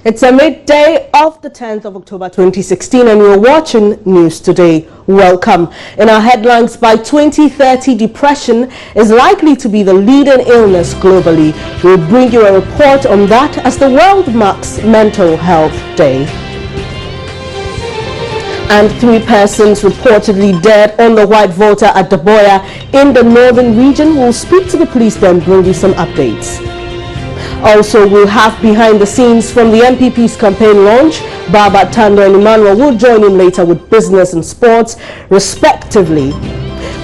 It's a midday of the 10th of October 2016 and you're watching News Today. Welcome. In our headlines, by 2030, depression is likely to be the leading illness globally. We'll bring you a report on that as the world marks Mental Health Day. And 3 persons reportedly dead on the White Volta at Daboya in the northern region. We'll speak to the police then, bring you some updates. Also, we'll have behind the scenes from the NPP's campaign launch. Baba, Tando and Emmanuel will join in later with business and sports, respectively.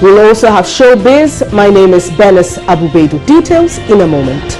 We'll also have showbiz. My name is Benis Abubedu. Details in a moment.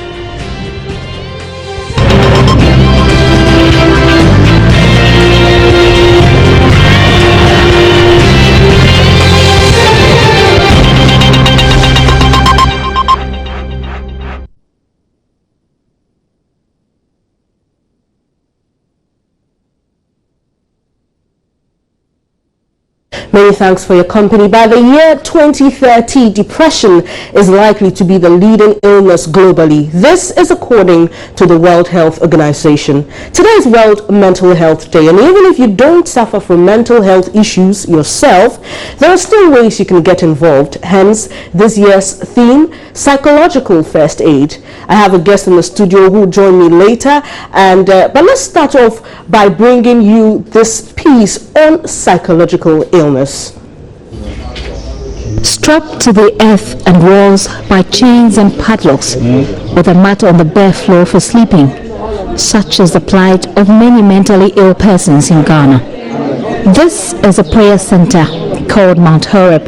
Many thanks for your company. By the year 2030, depression is likely to be the leading illness globally. This is according to the World Health Organization. Today is World Mental Health Day, and even if you don't suffer from mental health issues yourself, there are still ways you can get involved. Hence, this year's theme, psychological first aid. I have a guest in the studio who will join me later, but let's start off by bringing you this piece on psychological illness. Strapped to the earth and walls by chains and padlocks, with a mat on the bare floor for sleeping, such is the plight of many mentally ill persons in Ghana. This is a prayer center called Mount Horeb.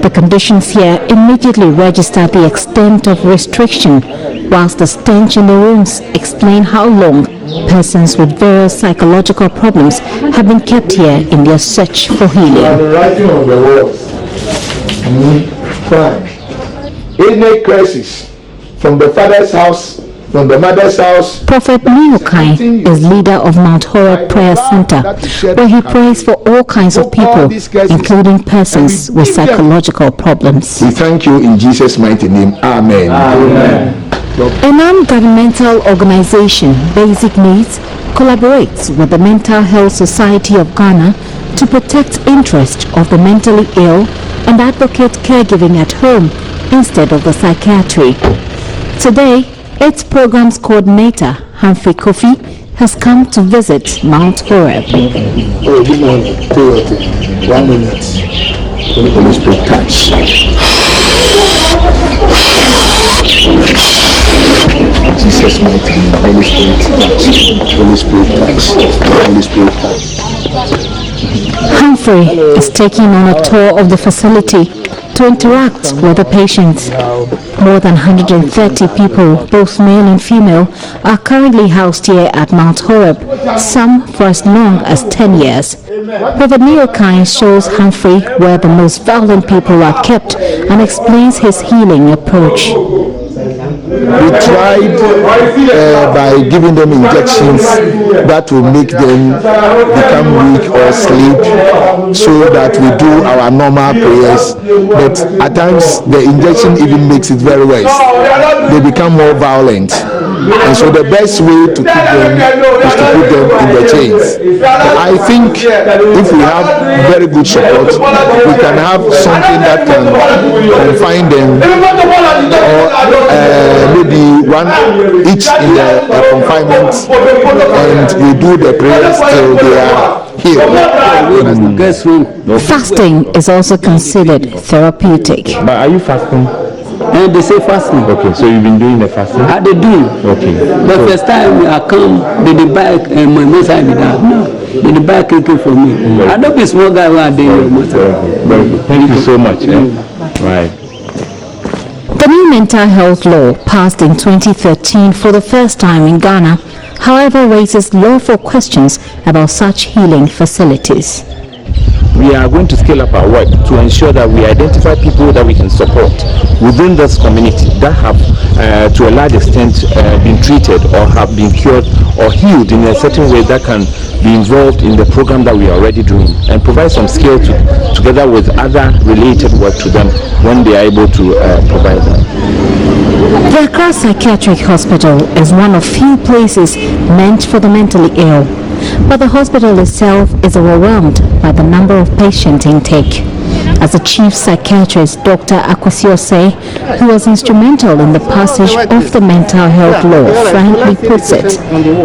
The conditions here immediately register the extent of restriction, whilst the stench in the rooms explain how long persons with various psychological problems have been kept here in their search for healing. Writing on the walls, crime, any crisis from the father's house, from the mother's house. Prophet Niokai is leader of Mount Horeb Prayer Center, where he prays for all kinds of people, including persons with psychological problems. We thank you in Jesus' mighty name. Amen. Amen. A non-governmental organization, Basic Needs, collaborates with the Mental Health Society of Ghana to protect interests of the mentally ill and advocate caregiving at home instead of the psychiatry. Today, its programs coordinator, Humphrey Kofi, has come to visit Mount Horeb. Oh, good morning. 1 minute. Holy Spirit touch. Jesus' mighty name. Holy Spirit touch. Holy Spirit touch. Holy Spirit touch. Humphrey is taking on a tour of the facility to interact with the patients. More than 130 people, both male and female, are currently housed here at Mount Horeb, some for as long as 10 years. Prophet Niokai shows Humphrey where the most violent people are kept and explains his healing approach. We tried by giving them injections that will make them become weak or sleep, so that we do our normal prayers. But at times the injection even makes it very worse. They become more violent. And so the best way to keep them is to put them in the chains. I think if we have very good support, we can have something that can confine them, or maybe one each in the confinement, and we do the prayers till they are healed. Fasting is also considered therapeutic. But are you fasting? And they say fasting. Okay, so you've been doing the fasting? I they do. Okay. But so first time I come, they buy my message with that. No, they buy cake for me. I don't be small guy where they Very good. Thank you so much. Right. The new mental health law passed in 2013 for the first time in Ghana, however, raises lawful questions about such healing facilities. We are going to scale up our work to ensure that we identify people that we can support within this community that have to a large extent been treated or have been cured or healed in a certain way that can be involved in the program that we are already doing, and provide some skill together with other related work to them when they are able to provide that. The Accra Psychiatric Hospital is one of few places meant for the mentally ill, but the hospital itself is overwhelmed by the number of patient intake. As the chief psychiatrist, Dr. Akwasiose, who was instrumental in the passage of the mental health law, frankly puts it,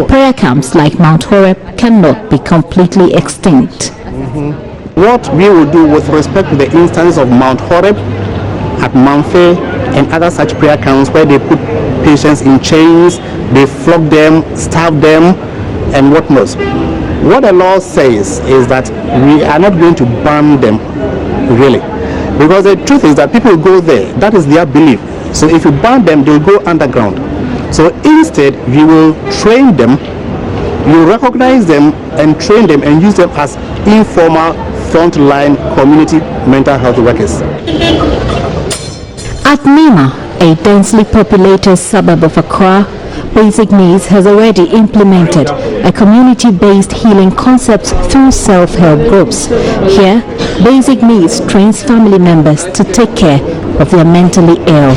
prayer camps like Mount Horeb cannot be completely extinct. What we will do with respect to the instance of Mount Horeb, at Manfe, and other such prayer camps where they put patients in chains, they flog them, starve them, and whatnot. What the law says is that we are not going to ban them, really, because the truth is that people go there, that is their belief. So if you ban them, they'll go underground. So instead, we will train them, you recognize them and train them and use them as informal frontline community mental health workers. At Nima, a densely populated suburb of Accra, Basic Needs has already implemented a community-based healing concept through self-help groups. Here, Basic Needs trains family members to take care of their mentally ill.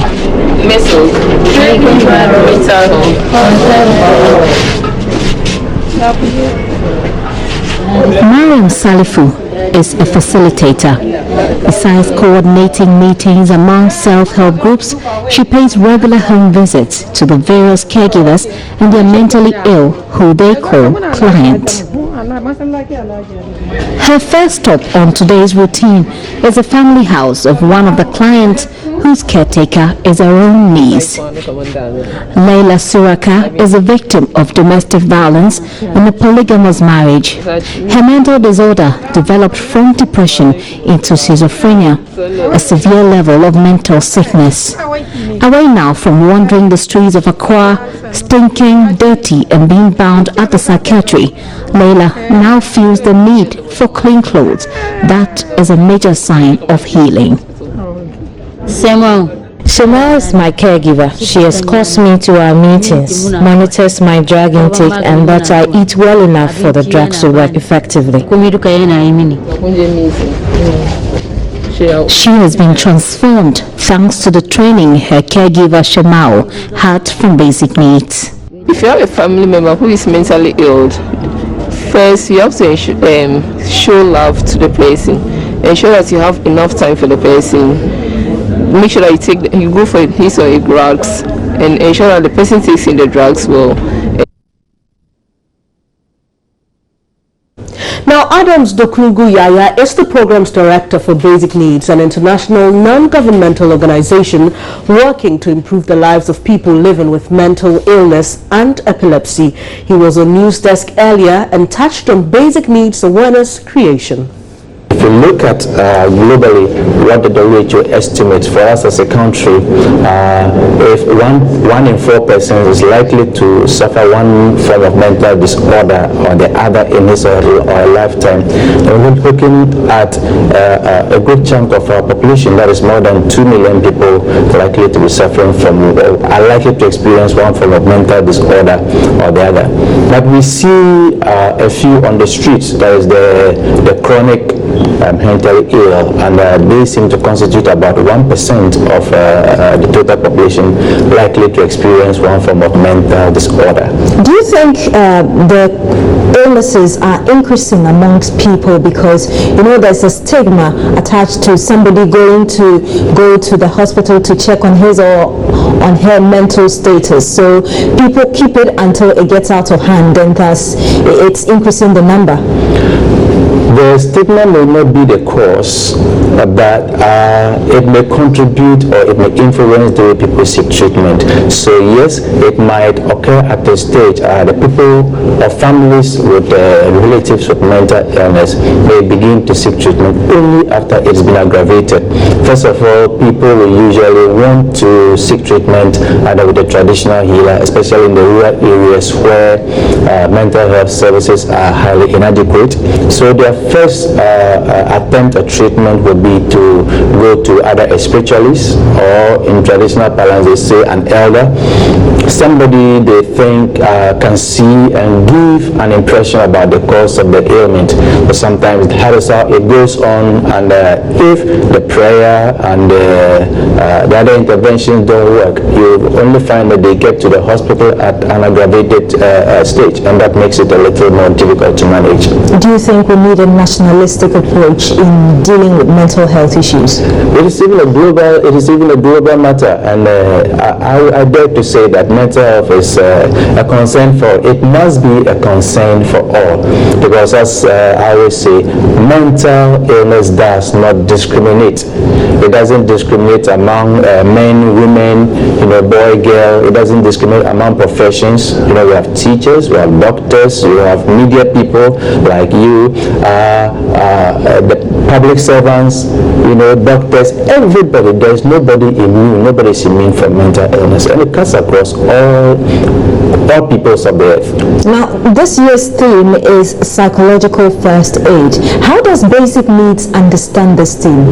Mariam Salifu is a facilitator. Besides coordinating meetings among self-help groups, she pays regular home visits to the various caregivers and their mentally ill, who they call clients. Her first stop on today's routine is the family house of one of the clients whose caretaker is her own niece. Leila Suraka is a victim of domestic violence in a polygamous marriage. Her mental disorder developed from depression into schizophrenia, a severe level of mental sickness. Away now from wandering the streets of Accra, stinking, dirty, and being bound at the psychiatry, Leila now feels the need for clean clothes. That is a major sign of healing. Shema is my caregiver. She escorts me to our meetings, monitors my drug intake, and that I eat well enough for the drugs to work effectively. She has been transformed thanks to the training her caregiver Shemao had from Basic Needs. If you have a family member who is mentally ill, first you have to show love to the person. Ensure that you have enough time for the person. Make sure that you go for his or her drugs, and ensure that the person takes in the drugs well. Now, Adams Dokungu Yaya is the Programs Director for Basic Needs, an international non-governmental organization working to improve the lives of people living with mental illness and epilepsy. He was on News Desk earlier and touched on Basic Needs awareness creation. If you look at globally what the WHO estimates for us as a country, if one in 4 persons is likely to suffer one form of mental disorder or the other in his or her lifetime, and we're looking at a good chunk of our population, that is more than 2 million people likely to be suffering from, are likely to experience one form of mental disorder or the other. But we see a few on the streets, that is the chronic mentally ill, and they seem to constitute about 1% of the total population likely to experience one form of mental disorder. Do you think the illnesses are increasing amongst people because, you know, there's a stigma attached to somebody going to go to the hospital to check on his or on her mental status, so people keep it until it gets out of hand, and thus it's increasing the number? The stigma may not be the cause, but it may contribute or it may influence the way people seek treatment. So yes, it might occur at a stage. The people or families with relatives with mental illness may begin to seek treatment only after it's been aggravated. First of all, people will usually want to seek treatment either with a traditional healer, especially in the rural areas where mental health services are highly inadequate. So their first attempt at treatment would be to go to either a spiritualist, or in traditional parlance they say an elder, somebody they think can see and give an impression about the cause of the ailment. But sometimes it goes on, and if the prayer and the other interventions don't work, you only find that they get to the hospital at an aggravated stage, and that makes it a little more difficult to manage. Do you think we need a nationalistic approach in dealing with mental health issues? It is even a global matter, and I dare to say that mental health is a concern it must be a concern for all, because as I always say, mental illness does not discriminate. It doesn't discriminate among men, women, boy, girl. It doesn't discriminate among professions. We have teachers, we have doctors, we have media people like you, the public servants, doctors, everybody. There's nobody immune. Nobody's immune from mental illness, and it cuts across all peoples of the earth. Now, this year's theme is psychological first aid. How does Basic Needs understand this theme?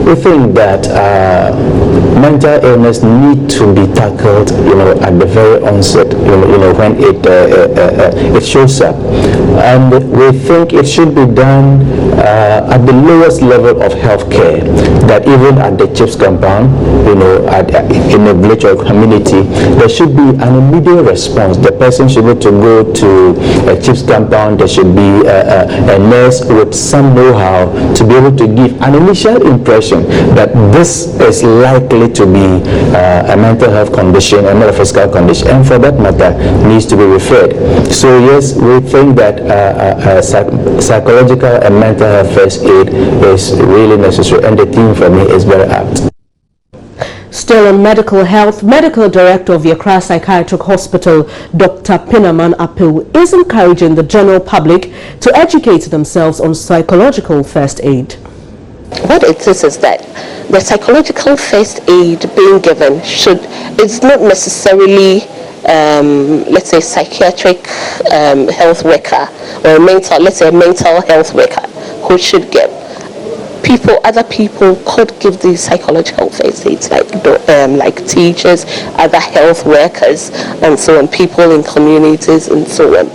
We think that mental illness need to be tackled, at the very onset, when it shows up, and we think it should be done at the lowest level of healthcare. That even at the CHIPS compound, in a village or community, there should be an immediate response. The person should need to go to a CHIPS compound. There should be a nurse with some know-how to be able to give an initial impression that this is likely to be a mental health condition, a metaphysical condition, and for that matter needs to be referred. So yes, we think that psychological and mental health first aid is really necessary, and the theme for me is very apt. Still on medical health, Medical Director of the Accra Psychiatric Hospital, Dr. Pinaman Apil, is encouraging the general public to educate themselves on psychological first aid. What it is that the psychological first aid being given it's not necessarily let's say psychiatric health worker or a mental health worker who should give. Other people could give these psychological first aids, like teachers, other health workers, and so on, people in communities and so on.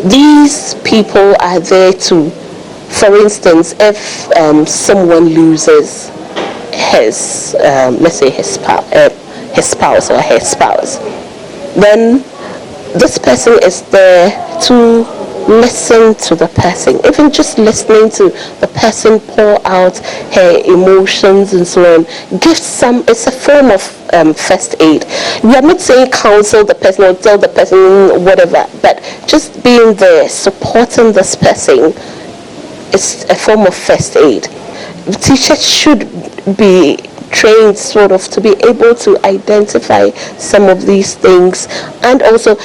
These people are there to, for instance, if someone loses his, let's say his spouse or her spouse, then this person is there to listen to the person, even just listening to the person pour out her emotions and so on. It's a form of first aid. We are not saying counsel the person or tell the person whatever, but just being there, supporting this person is a form of first aid. The teachers should be trained to be able to identify some of these things, and also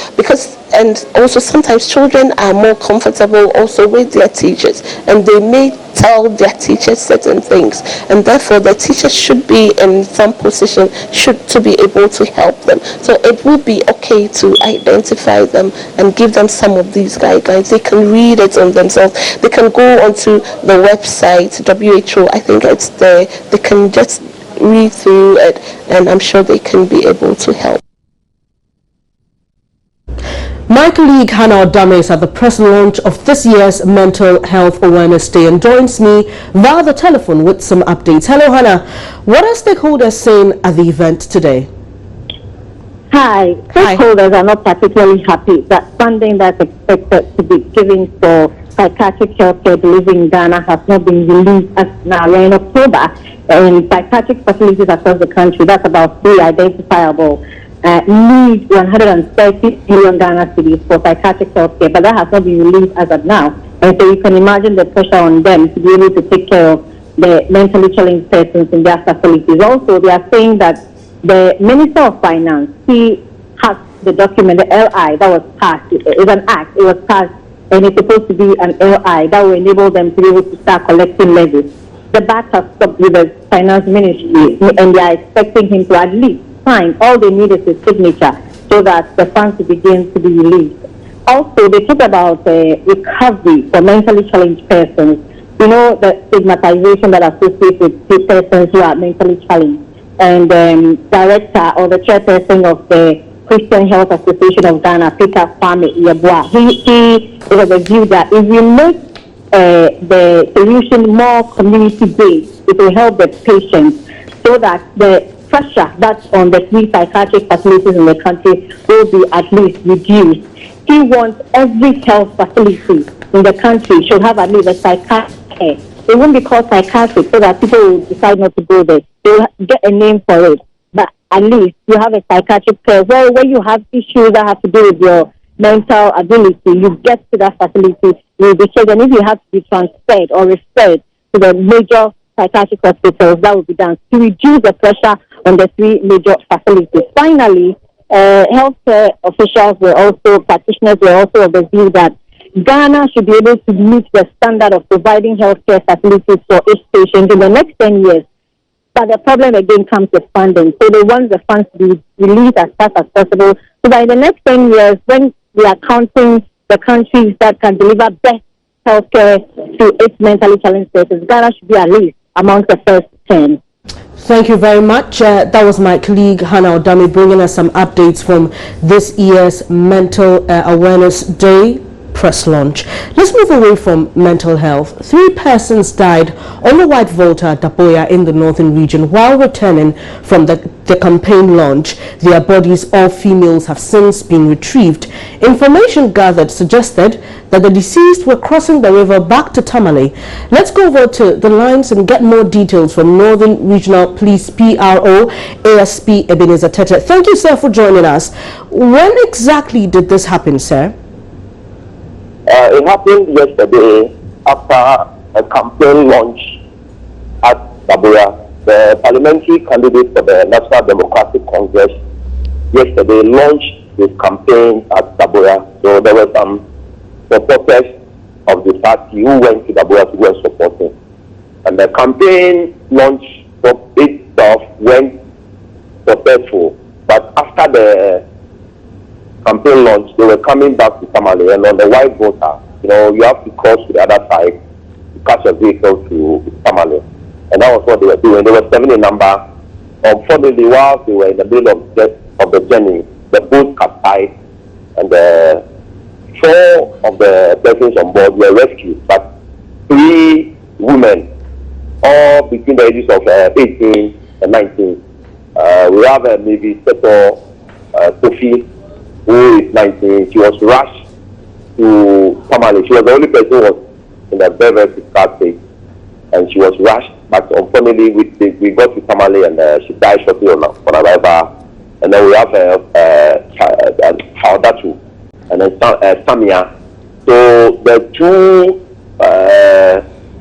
sometimes children are more comfortable also with their teachers, and they may tell their teachers certain things, and therefore the teachers should be in some position to be able to help them. So it will be okay to identify them and give them some of these guidelines. They can read it on themselves. They can go onto the website, WHO, I think it's there. They can just read through it, and I'm sure they can be able to help. My colleague Hannah Odame is at the press launch of this year's Mental Health Awareness Day and joins me via the telephone with some updates. Hello Hannah, what are stakeholders saying at the event today? Hi, stakeholders are not particularly happy that funding that's expected to be given for psychiatric healthcare delivery in Ghana has not been released as now. We're in October, in psychiatric facilities across the country, that's about 3 identifiable, need 130 million Ghana cedis for psychiatric healthcare, but that has not been released as of now. And so you can imagine the pressure on them to be able to take care of the mentally challenged persons in their facilities. Also, they are saying that the Minister of Finance, he has the document, the LI, that was passed. It's an act, it was passed, and it's supposed to be an LI that will enable them to be able to start collecting levies. The bat has stopped with the finance ministry, and they are expecting him to at least sign. All they need is his signature so that the funds will begin to be released. Also, they talk about recovery for mentally challenged persons. You know, the stigmatization that associates with persons who are mentally challenged. And director or the chairperson of the Christian Health Association of Ghana, Peter Kwame Yeboah. He is of the view that if we make the solution more community-based, it will help the patients so that the pressure that's on the 3 psychiatric facilities in the country will be at least reduced. He wants every health facility in the country should have at least a psychiatrist. It won't be called psychiatric so that people will decide not to go there. They will get a name for it. But at least you have a psychiatric care where when you have issues that have to do with your mental ability, you get to that facility, you will be checked, and if you have to be transferred or referred to the major psychiatric hospitals, that will be done to reduce the pressure on the 3 major facilities. Finally, healthcare officials practitioners were also of the view that Ghana should be able to meet the standard of providing healthcare facilities for each patient in the next 10 years. But the problem again comes with funding. So they want the funds to be released as fast as possible. So by the next 10 years, when we are counting the countries that can deliver best healthcare to its mentally challenged persons, Ghana should be at least amongst the first 10. Thank you very much. That was my colleague Hannah Odami bringing us some updates from this year's Mental Awareness Day press launch. Let's move away from mental health. 3 persons died on the White Volta at Daboya in the northern region while returning from the campaign launch. Their bodies, all females, have since been retrieved. Information gathered suggested that the deceased were crossing the river back to Tamale. Let's go over to the lines and get more details from Northern Regional Police PRO ASP Ebenezer Tete. Thank you, sir, for joining us. When exactly did this happen, sir? It happened yesterday after a campaign launch at Daboya. The parliamentary candidate for the National Democratic Congress yesterday launched his campaign at Daboya. So there were some supporters of the party who went to Daboya to go and support him. And the campaign launch itself went successful. But after the campaign launch, they were coming back to Tamale, and on the White Volta, you have to cross to the other side to catch a vehicle to Tamale. And that was what they were doing. They were 7 in number. Unfortunately, while they were in the middle of the journey, the boat capsized, and 4 of the persons on board were rescued. But 3 women, all between the ages of 18 and 19. We have a maybe Seto Sophie, who is 19. She was rushed to Tamale. She was the only person who was in a very, very critical state, and she was rushed. But unfortunately, we got to Tamale, and she died shortly on arrival. And then we have Haudatu and then Samia. So the 2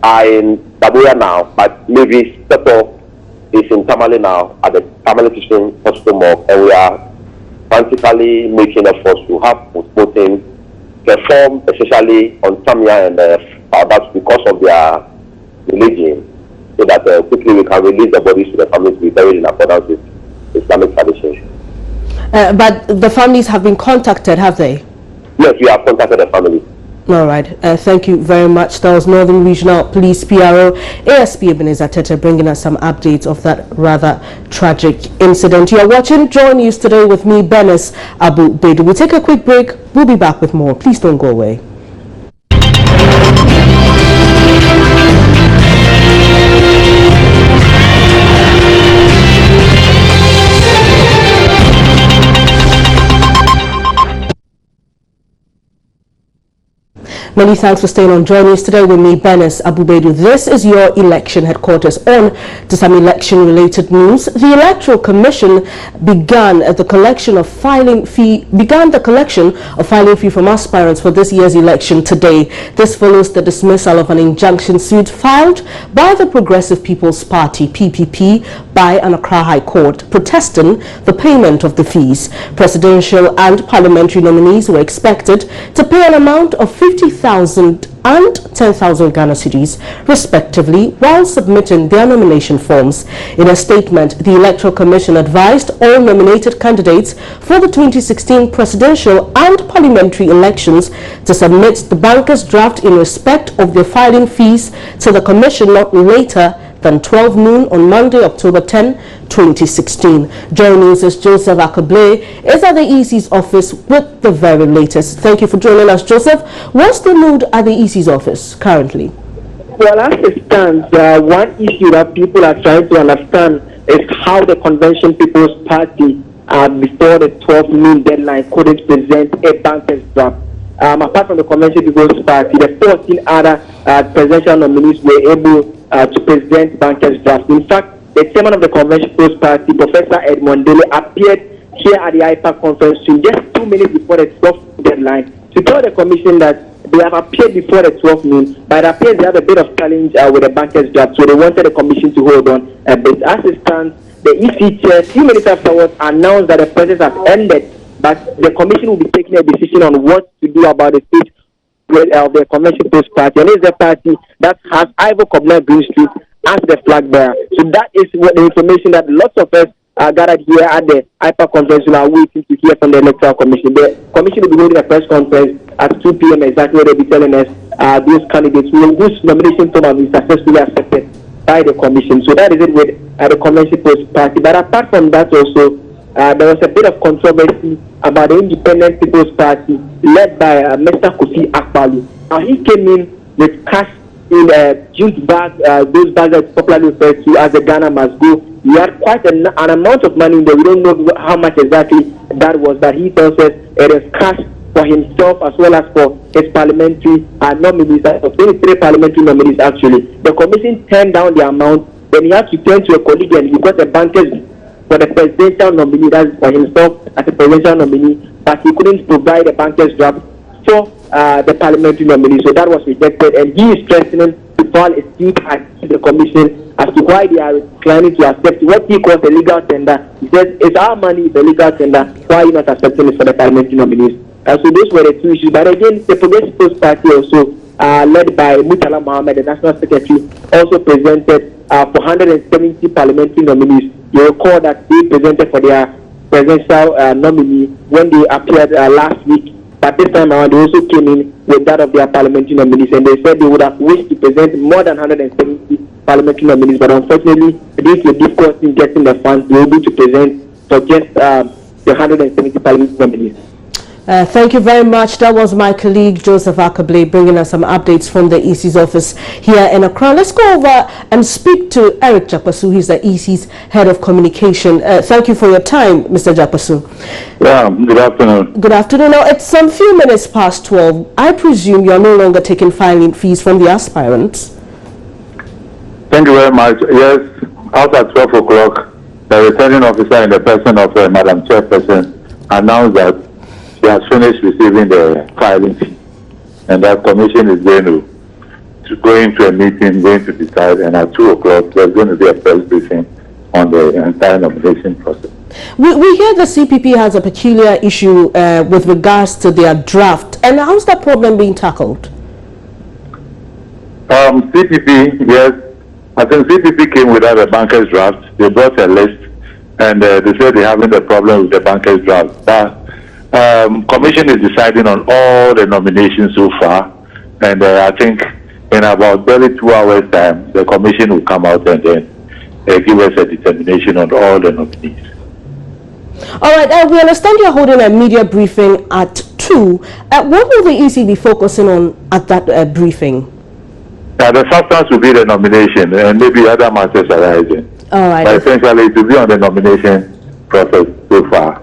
are in Daboya now, but maybe Seto is in Tamale now at the Tamale Teaching Hospital Morgue, and we are frantically making efforts to have postmortem performed, especially on Samia and Haudatu because of their religion, so that quickly we can release the bodies to the families to be buried in accordance with Islamic tradition. But the families have been contacted, have they? Yes, we have contacted the family. All right. Thank you very much. That was Northern Regional Police PRO ASP Ebenezer Tete bringing us some updates of that rather tragic incident. You are watching Joy News today with me, Benes Abu Bedu. We'll take a quick break. We'll be back with more. Please don't go away. Many thanks for staying on Joy News today with me, Benes Abu Bedu. This is your election headquarters. On to some election-related news. The Electoral Commission began the collection of filing fee from aspirants for this year's election today. This follows the dismissal of an injunction suit filed by the Progressive People's Party (PPP) by an Accra High Court, protesting the payment of the fees. Presidential and parliamentary nominees were expected to pay an amount of 50,000 and 10,000 Ghana cedis, respectively, while submitting their nomination forms. In a statement, the Electoral Commission advised all nominated candidates for the 2016 presidential and parliamentary elections to submit the banker's draft in respect of their filing fees to the Commission not later than 12 noon on Monday, October 10, 2016. Joining us is Joseph Akabley, is at the EC's office with the very latest. Thank you for joining us, Joseph. What's the mood at the EC's office currently? Well, as it stands, one issue that people are trying to understand is how the Convention People's Party, before the 12 noon deadline, couldn't present a banker's draft. Apart from the Convention People's Party, the 14 other presidential nominees were able to present bankers' drafts. In fact, the chairman of the Convention People's Party, Professor Edmond Dele, appeared here at the IPAC conference just 2 minutes before the 12th deadline to tell the commission that they have appeared before the 12th noon, but it appears they have a bit of challenge with the bankers' draft, so they wanted the commission to hold on a bit. As it stands, the EC chair, a few minutes afterwards, announced that the process has ended, but the commission will be taking a decision on what to do about the state of the Convention People's Party, and it's a party that has Ivor Kobler Greenstreet as the flag bearer. So that is what the information that lots of us gathered here at the IPAC conference are waiting to hear from the Electoral Commission. The commission will be holding a press conference at 2 p.m. exactly where they'll be telling us those candidates whose nomination form have been successfully accepted by the commission. So that is it with the Convention People's Party. But apart from that also, there was a bit of controversy about the Independent People's Party led by Mr. Kofi Akpaloo. Now he came in with cash in jute bag, those bags that are popularly referred to as the Ghana Must Go. He had quite an amount of money in there. We don't know how much exactly that was, but he tells us it is cash for himself as well as for his parliamentary nominees, 23 parliamentary nominees actually. The commission turned down the amount, then he had to turn to a colleague and he got a banker's for the presidential nominee, that's for himself as a presidential nominee, but he couldn't provide a banker's draft for the parliamentary nominee, so that was rejected, and he is threatening to file a suit at the commission as to why they are declining to accept what he calls a legal tender. He says, it's our money, it's a legal tender, why are you not accepting it for the parliamentary nominees? So those were the two issues, but again, the Progressive People's Party also, led by Murtala Mohammed, the National Secretary, also presented for 170 parliamentary nominees. You recall that they presented for their presidential nominee when they appeared last week, but this time around they also came in with that of their parliamentary nominees, and they said they would have wished to present more than 170 parliamentary nominees, but unfortunately, due to the difficulty in getting the funds, they were able to present for just the 170 parliamentary nominees. Thank you very much. That was my colleague Joseph Akabley bringing us some updates from the EC's office here in Accra. Let's go over and speak to Eric Jakpasu. He's the EC's head of communication. Thank you for your time, Mr. Jakpasu. Yeah, good afternoon. Good afternoon. Now, it's some few minutes past 12. I presume you're no longer taking filing fees from the aspirants. Thank you very much. Yes, after 12 o'clock, the returning officer in the person of Madam Chairperson announced that he has finished receiving the filing fee, and that commission is going to go into a meeting, going to decide, and at 2 o'clock there's going to be a press briefing on the entire nomination process. We hear the CPP has a peculiar issue with regards to their draft, and how's that problem being tackled? CPP, yes, I think CPP came without a banker's draft. They brought a list, and they said they're having a problem with the banker's draft. But Commission is deciding on all the nominations so far, and I think in about 32 hours time, the Commission will come out and then give us a determination on all the nominees. All right, we understand you're holding a media briefing at 2. What will the EC be focusing on at that briefing? The substance will be the nomination, and maybe other matters arising. All right. But essentially, it will be on the nomination process so far.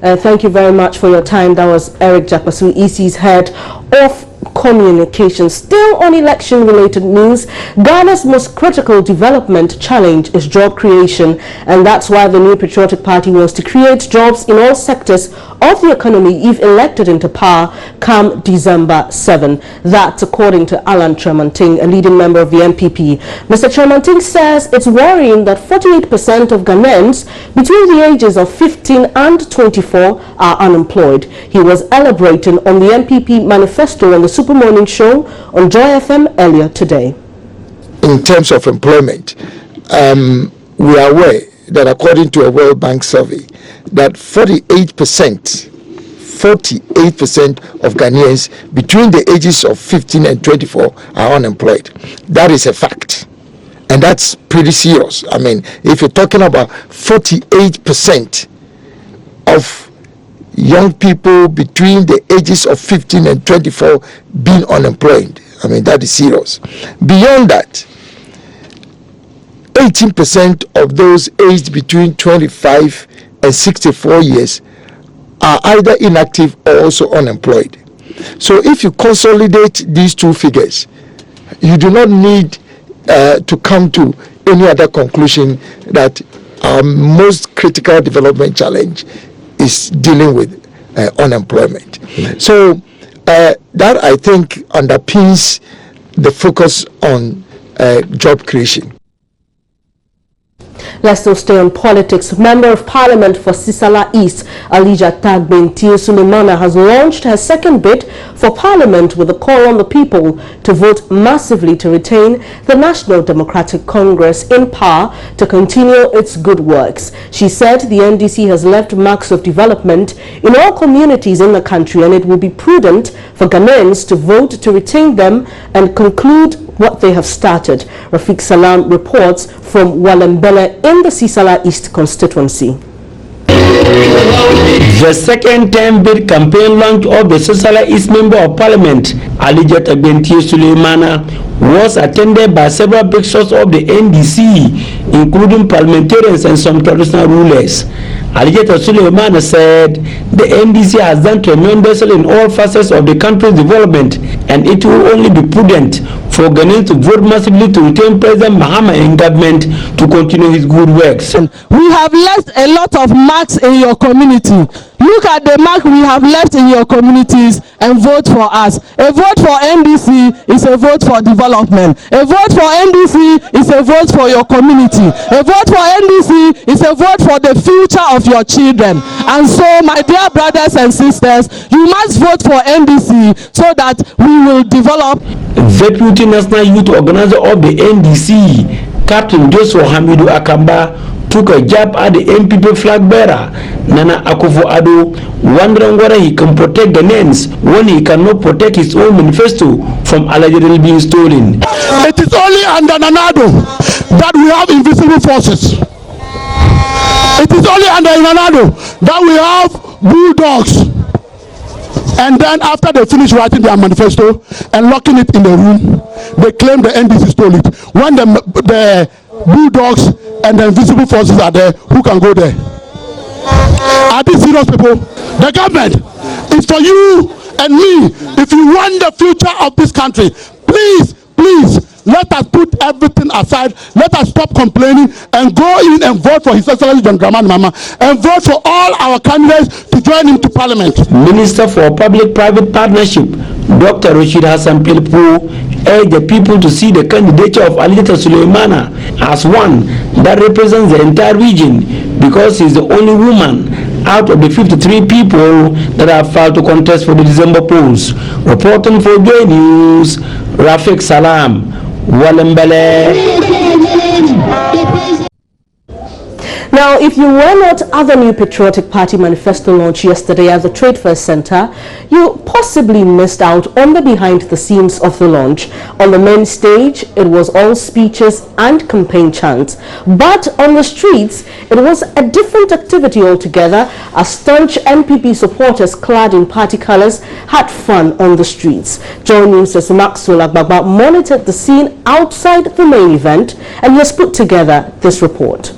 Thank you very much for your time. That was Eric Jakpasu, EC's head of communications. Still on election-related news, Ghana's most critical development challenge is job creation, and that's why the New Patriotic Party wants to create jobs in all sectors of the economy if elected into power come December 7. That's according to Alan Tremanting, a leading member of the NPP. Mr. Tremanting says it's worrying that 48% of Ghanaians between the ages of 15 and 24 are unemployed. He was elaborating on the NPP Manifesto on the Super Morning Show on Joy FM earlier today. In terms of employment, we are aware that according to a World Bank survey, that 48% of Ghanaians between the ages of 15 and 24 are unemployed. That is a fact. And that's pretty serious. I mean, if you're talking about 48% of young people between the ages of 15 and 24 being unemployed, I mean, that is serious. Beyond that, 18% of those aged between 25 and 64 years are either inactive or also unemployed. So if you consolidate these two figures, you do not need to come to any other conclusion that our most critical development challenge is dealing with unemployment. So that, I think, underpins the focus on job creation. Let's still stay on politics. Member of Parliament for Sisala East, Alija Tagbinti Sulemana, has launched her second bid for Parliament with a call on the people to vote massively to retain the National Democratic Congress in power to continue its good works. She said the NDC has left marks of development in all communities in the country, and it will be prudent for Ghanaians to vote to retain them and conclude what they have started. Rafiq Salam reports from Walembele in the Sisala East constituency. The second term bid campaign launch of the Sisala East Member of Parliament, Alija Tagbinti Sulemana, was attended by several big shots of the NDC, including parliamentarians and some traditional rulers. Alija Sulemana said the NDC has done tremendously in all facets of the country's development, and it will only be prudent for Ghanaians to vote massively to retain President Mahama in government to continue his good works. We have left a lot of marks in your community. Look at the mark we have left in your communities and vote for us. A vote for NDC is a vote for development. A vote for NDC is a vote for your community. A vote for NDC is a vote for the future of your children. And so, my dear brothers and sisters, you must vote for NDC so that we will develop. Deputy National Youth Organizer of the NDC, Captain Joshua Hamidu Akamba, took a jab at the NPP flag bearer, Nana Akufo-Addo, wondering whether he can protect Ghanaians when he cannot protect his own manifesto from allegedly being stolen. It is only under Nanado that we have invisible forces. It is only under Nanado that we have bulldogs. And then after they finish writing their manifesto and locking it in the room, they claim the NDC stole it. When the bulldogs and the invisible forces are there, who can go there? Are these serious people? The government is for you and me. If you want the future of this country, please, let us put everything aside. Let us stop complaining and go in and vote for His Excellency John Dramani Mahama and vote for all our candidates to join him to Parliament. Minister for Public-Private Partnership, Dr. Rashid Hassan Pilpu, urged the people to see the candidature of Alija Sulemana as one that represents the entire region, because she is the only woman out of the 53 people that have filed to contest for the December polls. Reporting for Joy News, Rafiq Salam, Walembele. Now, if you were not at the new Patriotic Party Manifesto Launch yesterday at the Trade Fair Center, you possibly missed out on the behind-the-scenes of the launch. On the main stage, it was all speeches and campaign chants. But on the streets, it was a different activity altogether, as staunch NPP supporters clad in party colors had fun on the streets. Joy News' Maxwell Agbagba monitored the scene outside the main event, and he has put together this report.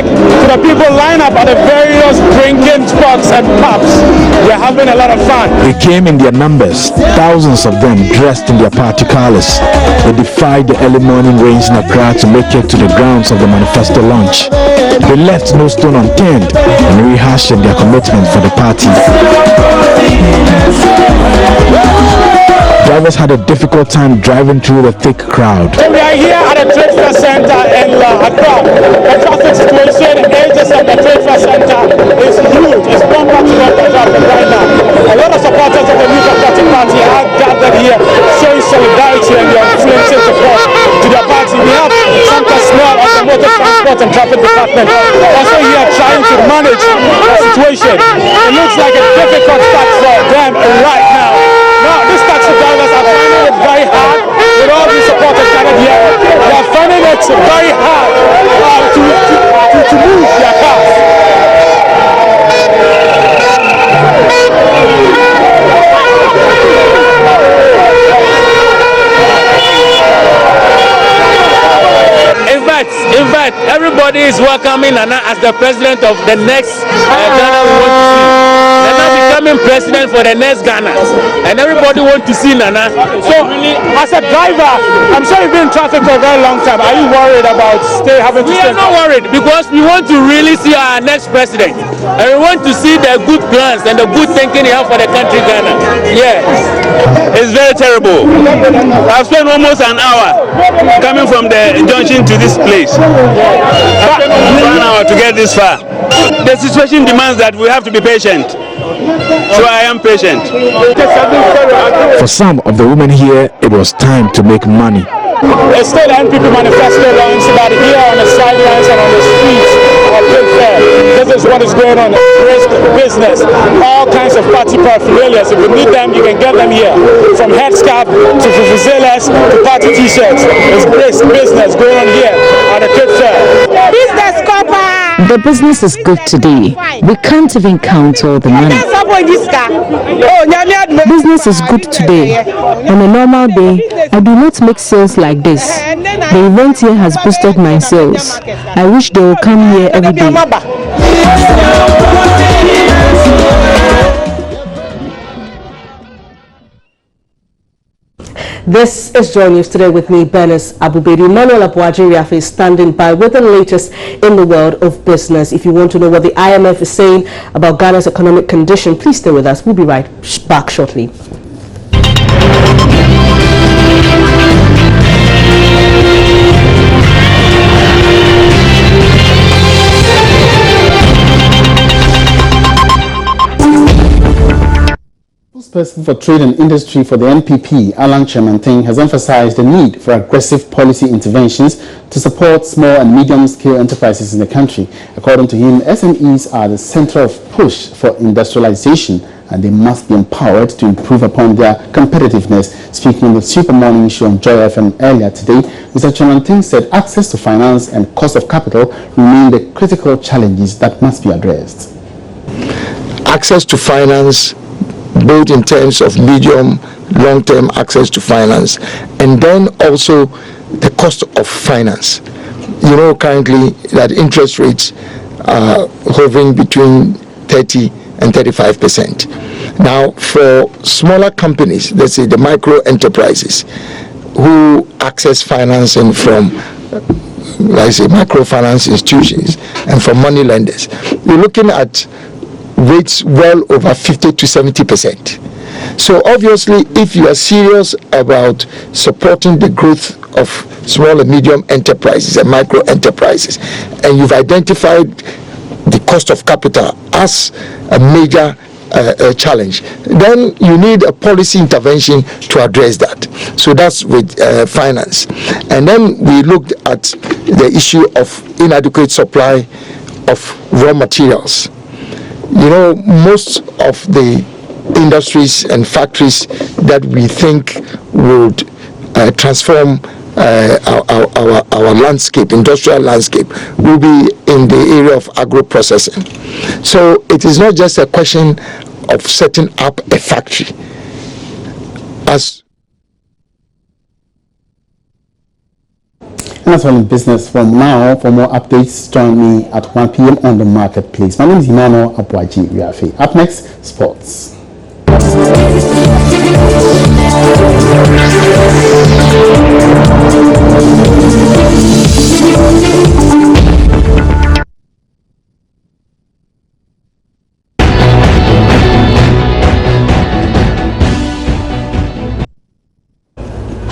music to the people line up at the various drinking spots and pubs. We're having a lot of fun. They came in their numbers, thousands of them dressed in their party colors. They defied the early morning rains in Accra to make it to the grounds of the Manifesto Launch. They left no stone unturned and rehashed their commitment for the party. Drivers had a difficult time driving through the thick crowd. We are here at the Trade Fair Center in Accra. The traffic situation in the Trade Fair Center is huge. It's bumper to bumper traffic right now. A lot of supporters of the New Democratic Party are gathered here showing solidarity and their unflinching support to their party. We have some personnel of the Motor Transport and Traffic Department also here trying to manage the situation. It looks like a difficult start for them right now. Now, these taxi drivers are finding it very hard with all these supporters gathered here. They are finding it very hard to move their cars. In fact, everybody is welcoming Nana as the president of the next Ghana we want to see. Nana becoming president for the next Ghana, and everybody want to see Nana. So, as a driver, I'm sure you've been in traffic for a very long time. Are you worried about having to stay? We are not worried because we want to really see our next president, and we want to see the good plans and the good thinking he has for the country Ghana. Yeah, it's very terrible. I've spent almost an hour coming from the junction to this place. I've spent almost 1 hour to get this far. The situation demands that we have to be patient. So I am patient. For some of the women here, it was time to make money. It's still the NPP Manifesto Launch, but here on the sidelines and on the streets of Trade Fair, this is what is going on. Brisk business, all kinds of party paraphernalia. If you need them, you can get them here. From headscarf to vuvuzelas to party t-shirts. It's brisk business going on here at the Trade Fair. Business copper! The business is good today. We can't even count all the money. Business is good today. On a normal day, I do not make sales like this. The event here has boosted my sales. I wish they will come here every day. This is Joy News Today with me, Bernice Abubedi. Manuel Abuajiri is standing by with the latest in the world of business. If you want to know what the IMF is saying about Ghana's economic condition, please stay with us. We'll be right back shortly. Spokesperson for Trade and Industry for the NPP, Alan Chairman-Ting, has emphasized the need for aggressive policy interventions to support small and medium-scale enterprises in the country. According to him, SMEs are the center of push for industrialization, and they must be empowered to improve upon their competitiveness. Speaking on the Super Morning Show on Joy FM earlier today, Mr. Chairman-Ting said access to finance and cost of capital remain the critical challenges that must be addressed. Access to finance, both in terms of medium, long-term access to finance, and then also the cost of finance. You know currently that interest rates are hovering between 30 and 35%. Now, for smaller companies, let's say the micro enterprises who access financing from, like say, microfinance institutions and from money lenders, you're looking at rates well over 50 to 70%. So obviously, if you are serious about supporting the growth of small and medium enterprises and micro enterprises, and you've identified the cost of capital as a major challenge, then you need a policy intervention to address that. So that's with finance. And then we looked at the issue of inadequate supply of raw materials. You know, most of the industries and factories that we think would transform our landscape, industrial landscape, will be in the area of agro-processing. So it is not just a question of setting up a factory. And that's all in business from now. For more updates, join me at 1 p.m. on the Marketplace. My name is Emmanuel Abuaji Riafe. Up next, sports.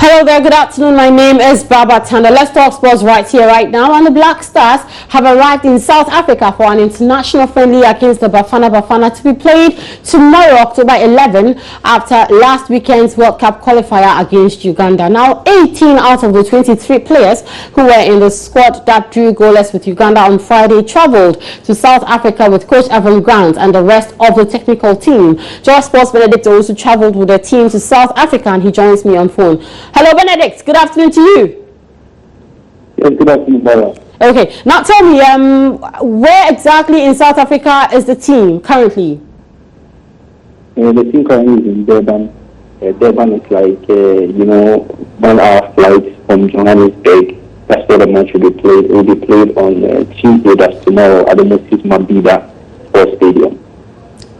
Hello there, good afternoon. My name is Baba Tanda. Let's talk sports right here, right now. And the Black Stars have arrived in South Africa for an international friendly against the Bafana to be played tomorrow, October 11, after last weekend's World Cup qualifier against Uganda. Now, 18 out of the 23 players who were in the squad that drew goalless with Uganda on Friday traveled to South Africa with Coach Evan Grant and the rest of the technical team. Joy Sports Benedict also traveled with the team to South Africa, and he joins me on phone. Hello, Benedict. Good afternoon to you. Yes, good afternoon, Barbara. Okay. Now tell me, where exactly in South Africa is the team currently? The team currently is in Durban. Durban is like, 1 hour flight from Johannesburg. That's where the match will be played. It will be played on Tuesday, that's tomorrow, at the Moses Mabhida Sports Stadium.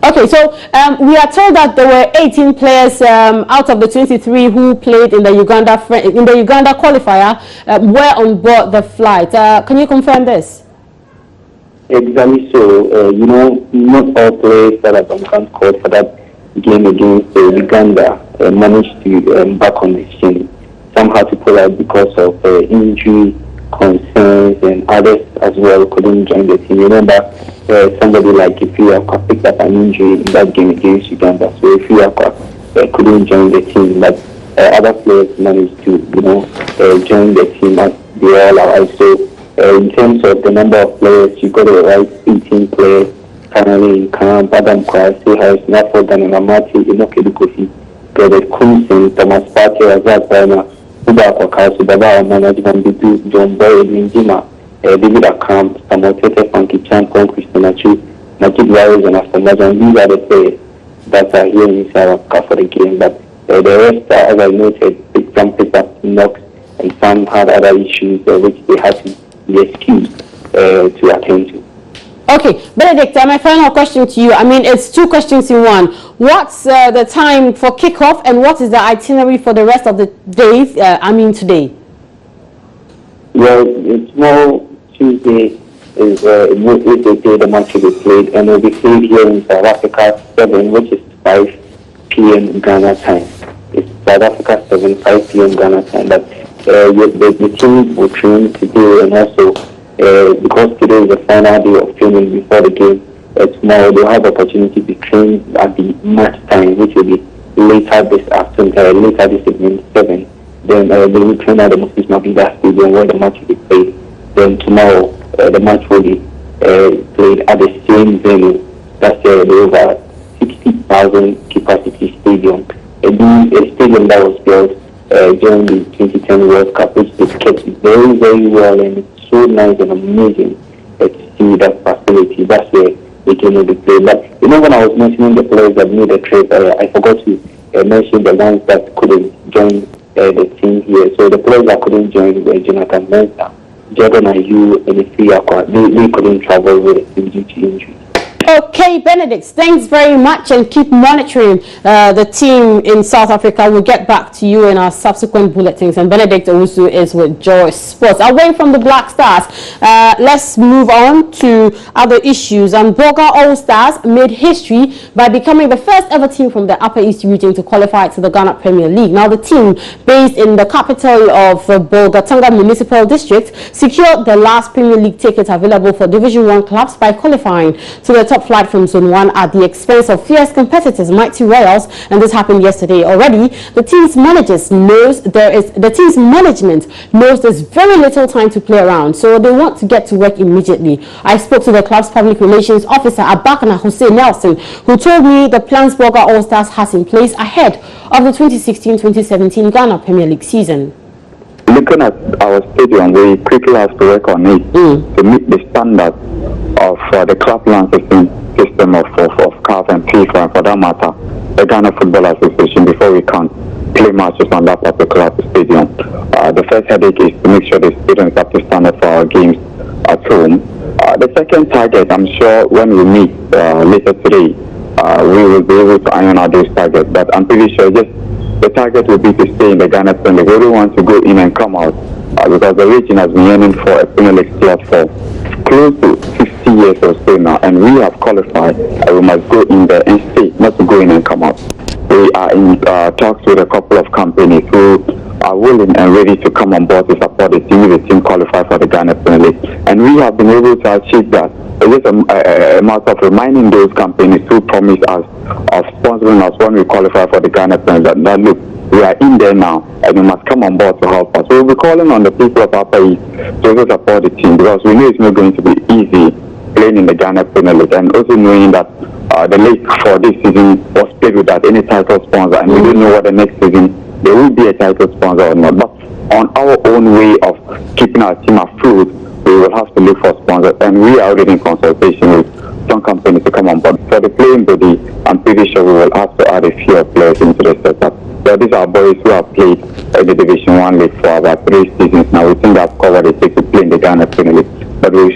Okay, so we are told that there were 18 players out of the 23 who played in the Uganda qualifier were on board the flight. Can you confirm this? Exactly so. Not all players that have been called for that game against Uganda managed to back on the scene. Some had to pull out because of injury concerns, and others as well couldn't join the team. Remember, somebody like Aremeyaw picked up an injury in that game against Uganda, so Aremeyaw couldn't join the team, but other players managed to, join the team as they all are. So in terms of the number of players, you got to write 18 players currently in camp. Adam Kwasi has Nafo Ganamati, Inoke Kofi, David Kumsin, Thomas Partey, Azad Baima, Uba Kwakasu, Baba Management Bidu, John Boy, Ninjima, David Akamp, Samotete, Funky Champion, Christian Achu, Najib Warriors, and Afamajan. These are the players that are here in South Africa for the game. But the rest, as I noted, some picked up knocks, and some had other issues which they had to be excused to attend to. Okay, Benedict, my final question to you. I mean, it's two questions in one. What's the time for kickoff, and what is the itinerary for the rest of the days? Today. Well, tomorrow, Tuesday, is the day the match will be played, and it will be played here in South Africa 7, which is 5 p.m. Ghana time. It's South Africa 7, 5 p.m. Ghana time. But the team will train today, and also because today is the final day of training before the game, tomorrow they'll have opportunity to train at the match time, which will be later this afternoon, later this evening, 7. Then they will train at the Moses Mabhida Stadium where the match will be played. Then tomorrow the match will be played at the same venue. That's the over 60,000 capacity stadium. A stadium that was built during the 2010 World Cup, which they kept very, very well, and it's so nice and amazing to see that facility. That's where the game will be played. But when I was mentioning the players that made the trip, I forgot to mention the ones that couldn't join the team here. So the players that couldn't join were Jonathan Mensah, Jordan Ayew, and Aremeyaw. They couldn't travel with the team due to injury. Okay, Benedict, thanks very much, and keep monitoring the team in South Africa. We'll get back to you in our subsequent bulletins. And Benedict Owusu is with Joy Sports. Away from the Black Stars, let's move on to other issues. And Boga All Stars made history by becoming the first ever team from the Upper East region to qualify to the Ghana Premier League. Now, the team based in the capital of Bolgatanga Municipal District secured the last Premier League ticket available for Division 1 clubs by qualifying to the top flight from Zone 1 at the expense of fierce competitors Mighty Royals, and this happened yesterday. Already, the team's management knows there's very little time to play around, so they want to get to work immediately. I spoke to the club's public relations officer, Abakana Hussein Nelson, who told me the plans Boga All Stars has in place ahead of the 2016-2017 Ghana Premier League season. Looking at our stadium, we quickly have to work on it to meet the standard of the club land system of CAF and FIFA, and for that matter, the Ghana Football Association, before we can play matches on that particular stadium. The first headache is to make sure the students are up to standard for our games at home. The second target, I'm sure when we meet later today, we will be able to iron out those targets. But I'm pretty sure just the target will be to stay in the Ghana Premier League. We don't want to go in and come out because the region has been aiming for a Premier League slot for close to 50 years or so now, and we have qualified and we must go in there and stay, not to go in and come out. We are in talks with a couple of companies who are willing and ready to come on board to support the team if the team qualify for the Ghana Premier League. And we have been able to achieve that. It's just a matter of reminding those companies who promise us of sponsoring us when we qualify for the Ghana Premier League that look, we are in there now and you must come on board to help us. We'll be calling on the people of Upper East to also support the team because we know it's not going to be easy playing in the Ghana Premier League, and also knowing that the league for this season was played without any title sponsor, and we don't know what the next season there will be a title sponsor or not. But on our own way of keeping our team afloat, we will have to look for sponsors, and we are already in consultation with some companies to come on board. For the playing body, I'm pretty sure we will have to add a few players into the setup. So these are boys who have played in the Division 1 League for about 3 seasons now. We think that's covered it takes to play in the Ghana Premier League. But we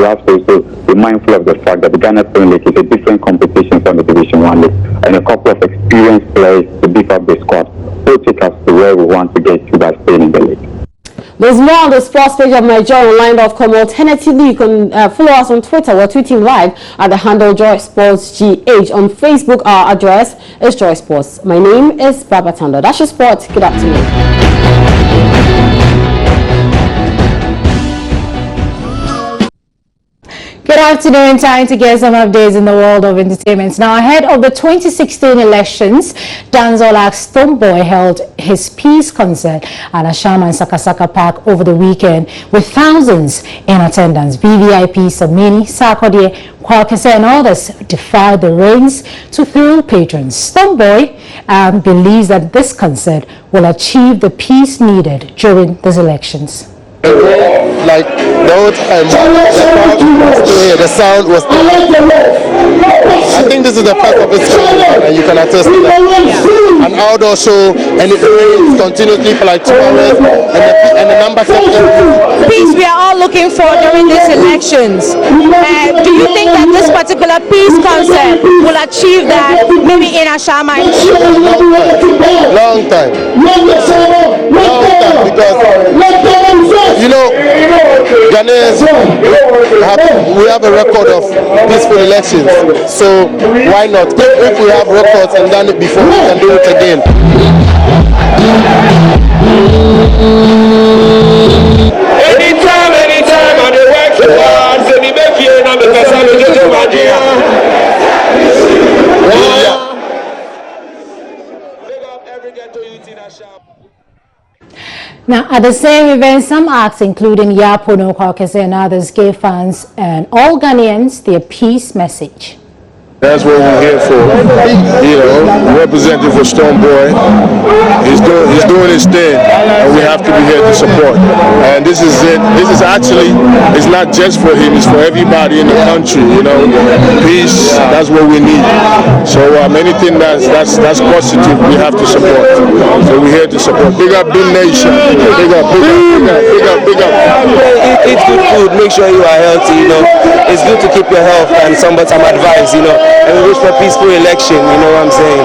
have to also be mindful of the fact that the Ghana Premier League is a different competition from the Division 1 League, and a couple of experienced players to beef up the squad will take us to where we want to get to by staying in the league. There's more on the sports page of MyJoyOnline.com. Alternatively, you can follow us on Twitter. We're tweeting live at the handle Joy Sports GH. On Facebook, our address is Joy Sports. My name is Baba Tando. That's your sport. Good afternoon. Good afternoon. Time to get some updates in the world of entertainment. Now, ahead of the 2016 elections, dancehall act Stonebwoy held his peace concert at Ashama and Sakasaka Park over the weekend with thousands in attendance. BVIP Samini, Sarkodie, Kwakese and others defied the rains to thrill patrons. Stonebwoy believes that this concert will achieve the peace needed during these elections. Like the whole time, the sound was. I think this is the first of its kind, and you can attest to that. An outdoor show, and it rains continuously for like 2 hours, and the numbers of peace we are all looking for during these elections. Do you think that this particular peace concert will achieve that maybe in Ashama? Long time, because you know, Ghanaians, we have a record of peaceful elections, so why not? If we have records and done it before, we can do it again. Anytime, on the work you want, so we make you know because I'm a little Now, at the same event, some acts, including Yapono, Kwakese, and others, gave fans and all Ghanaians their peace message. That's what we're here for, you know, representing for Stonebwoy. He's doing his thing, and we have to be here to support. And this is it. This is actually, it's not just for him, it's for everybody in the country, you know. Peace, that's what we need. So anything that's positive, we have to support. So we're here to support. Big up Big Nation. Big up. Eat good food, make sure you are healthy, you know. It's good to keep your health and some advice, you know. And we wish for peaceful election, you know what I'm saying?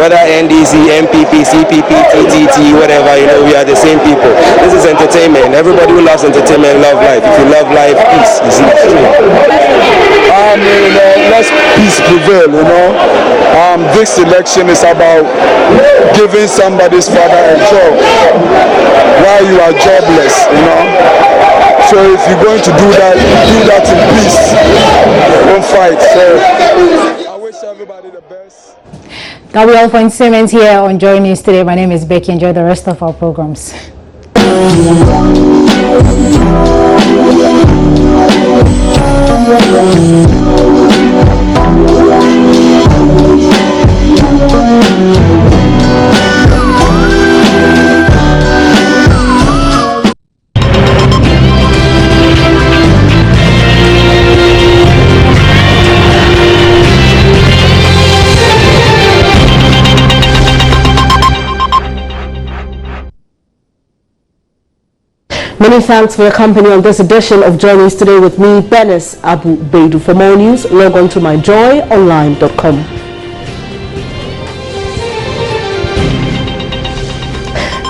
Whether NDC, NPP, CPP, TTT, whatever, you know, we are the same people. This is entertainment. Everybody who loves entertainment love life. If you love life, peace is it. Let peace prevail, you know. This election is about giving somebody's father a job while you are jobless, you know. So if you're going to do that in peace. Don't fight. So I wish everybody the best. That'll be all for entertainment here on Joy News today. My name is Becky. Enjoy the rest of our programs. Many thanks for your company on this edition of Journeys Today with me, Benis Abu Beidu. For more news, log on to myjoyonline.com.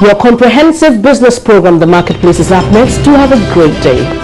Your comprehensive business program, The Marketplace, is up next. Do have a great day.